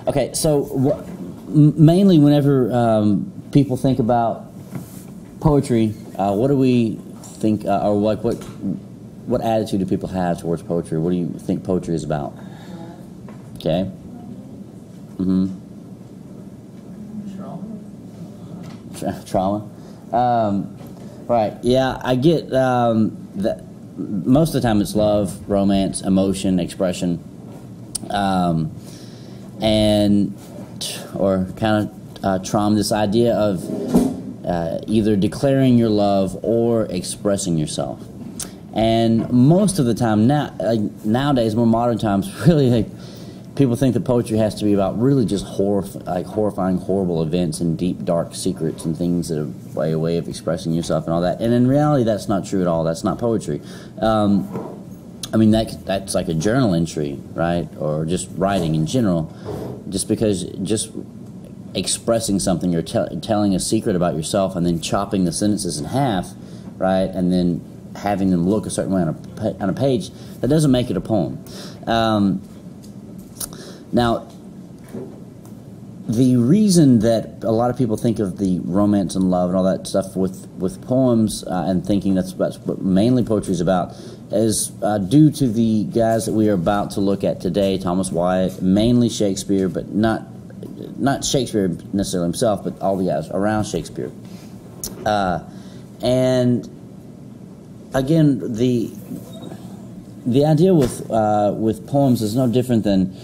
Okay, so mainly whenever people think about poetry, what do we think, or what attitude do people have towards poetry? What do you think poetry is about? Okay. Trauma. Right. Yeah, I get that. Most of the time, it's love, romance, emotion, expression, or kind of trauma. This idea of either declaring your love or expressing yourself. And most of the time nowadays, more modern times, really, people think that poetry has to be about really just horrifying, horrible events and deep, dark secrets and things that are a way of expressing yourself and all that. And in reality, that's not true at all. That's not poetry. I mean, that's like a journal entry, right? Or just writing in general. Just expressing something or telling a secret about yourself and then chopping the sentences in half, right? And then having them look a certain way on a page, that doesn't make it a poem. Now, the reason that a lot of people think of the romance and love and all that stuff with poems and thinking that's what mainly poetry is about is due to the guys that we are about to look at today, Thomas Wyatt, mainly Shakespeare, but not Shakespeare necessarily himself, but all the guys around Shakespeare. And again, the idea with poems is no different than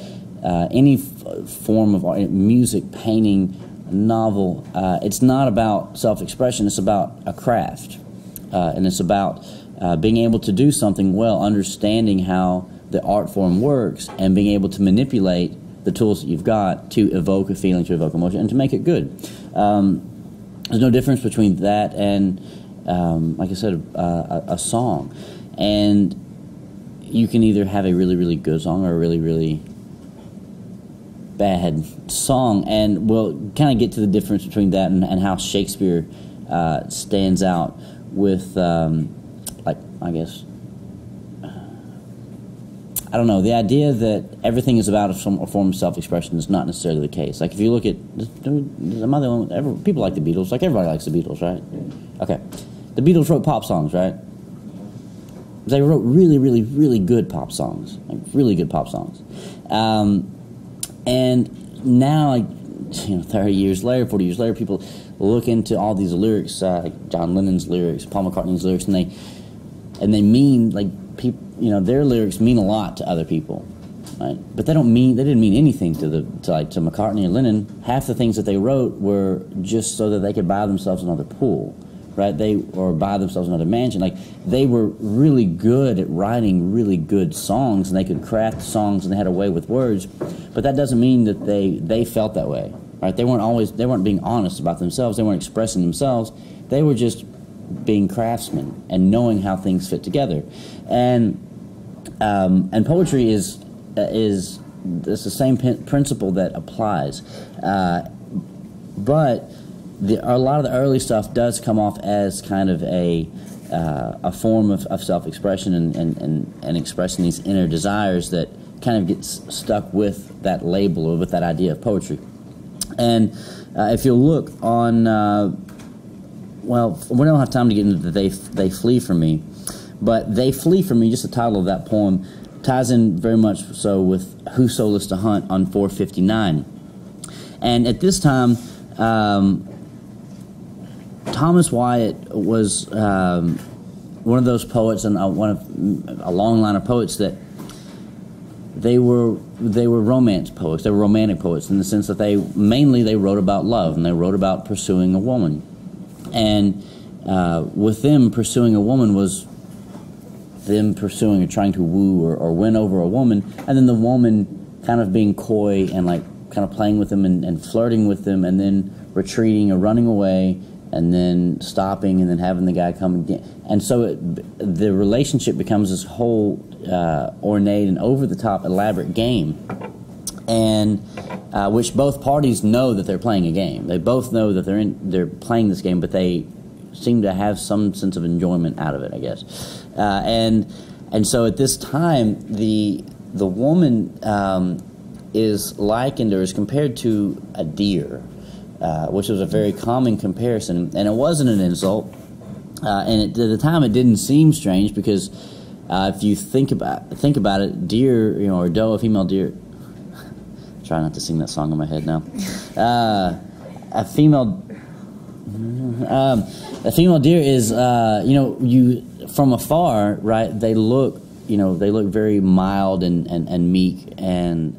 any form of art, music, painting, novel. It's not about self-expression. It's about a craft, and it's about being able to do something well, understanding how the art form works, and being able to manipulate the tools that you've got to evoke a feeling, to evoke emotion, and to make it good. There's no difference between that and, like I said, a song. And you can either have a really, really good song or a really, really bad song, and we'll kind of get to the difference between that and how Shakespeare stands out with, like, I guess, I don't know, the idea that everything is about a form of self-expression is not necessarily the case. Like, if you look at, am I the one, people like the Beatles, like everybody likes the Beatles, right? Okay. The Beatles wrote pop songs, right? They wrote really, really, really good pop songs, like really good pop songs. And now, like, 30 years later, 40 years later, people look into all these lyrics, like John Lennon's lyrics, Paul McCartney's lyrics, and they mean, like, people, their lyrics mean a lot to other people, right? But they didn't mean anything to McCartney or Lennon. Half the things that they wrote were just so that they could buy themselves another pool, right? Or buy themselves another mansion. Like, they were really good at writing really good songs, and they could craft songs, and they had a way with words. But that doesn't mean that they felt that way, right? They weren't being honest about themselves. They weren't expressing themselves. They were just being craftsmen and knowing how things fit together. And poetry is it's the same principle that applies, but a lot of the early stuff does come off as kind of a form of self-expression and expressing these inner desires that kind of gets stuck with that label or with that idea of poetry. And if you look on, well, we don't have time to get into They Flee From Me, but They Flee From Me, just the title of that poem, ties in very much so with Whoso Lists to Hunt on 459. And at this time, Thomas Wyatt was one of those poets, and a long line of poets that they were romance poets. They were romantic poets in the sense that they wrote about love, and they wrote about pursuing a woman. And with them, pursuing a woman was them pursuing or trying to woo or win over a woman, and then the woman kind of being coy and like kind of playing with them and flirting with them, and then retreating or running away, and then stopping, and then having the guy come again. And so the relationship becomes this whole ornate and over-the-top elaborate game, and which both parties know that they're playing a game. They both know that they're playing this game, but they seem to have some sense of enjoyment out of it, I guess. And so at this time, the woman is likened or is compared to a deer, which was a very common comparison, and it wasn't an insult. And at the time, it didn't seem strange because if you think about it, deer, or doe, a female deer. Try not to sing that song in my head now. A female deer is, you from afar, right? They look very mild and meek and